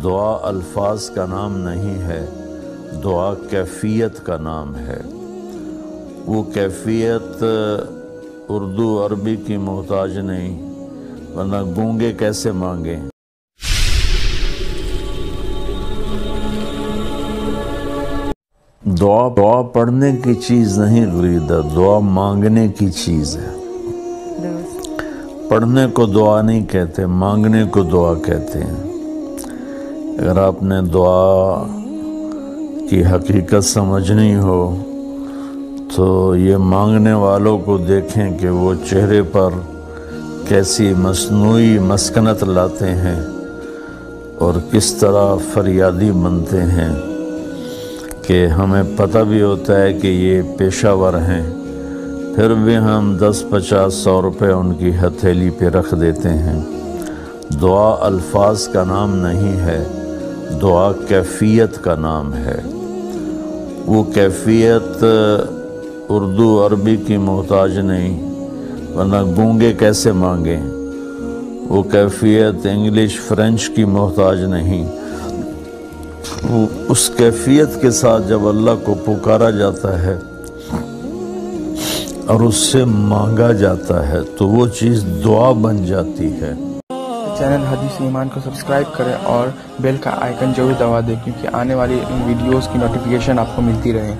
دعا الفاظ کا نام نہیں ہے، دعا کیفیت کا نام ہے۔ وہ کیفیت اردو عربی کی محتاج نہیں، ورنہ گونگے کیسے مانگیں۔ دعا پڑھنے کی چیز نہیں غریدہ، دعا مانگنے کی چیز ہے۔ پڑھنے کو دعا نہیں کہتے، مانگنے کو دعا کہتے ہیں۔ اگر آپ نے دعا کی حقیقت سمجھنی ہو تو یہ مانگنے والوں کو دیکھیں کہ وہ چہرے پر کیسی مصنوعی مسکنت لاتے ہیں اور کس طرح فریادی بنتے ہیں کہ ہمیں پتہ بھی ہوتا ہے کہ یہ پیشہ ور ہیں، پھر بھی ہم 10-50-100 روپے ان کی ہتھیلی پہ رکھ دیتے ہیں۔ دعا الفاظ کا نام نہیں ہے، دعا کیفیت کا نام ہے۔ وہ کیفیت اردو عربی کی محتاج نہیں، ورنہ گونگے کیسے مانگیں۔ وہ کیفیت انگلش فرینچ کی محتاج نہیں۔ اس کیفیت کے ساتھ جب اللہ کو پکارا جاتا ہے اور اس سے مانگا جاتا ہے تو وہ چیز دعا بن جاتی ہے۔ چینل حدیث ایمان کو سبسکرائب کریں اور بیل کا آئیکن ضرور دبا دیں، کیونکہ آنے والی ان ویڈیوز کی نوٹیفیکیشن آپ کو ملتی رہے۔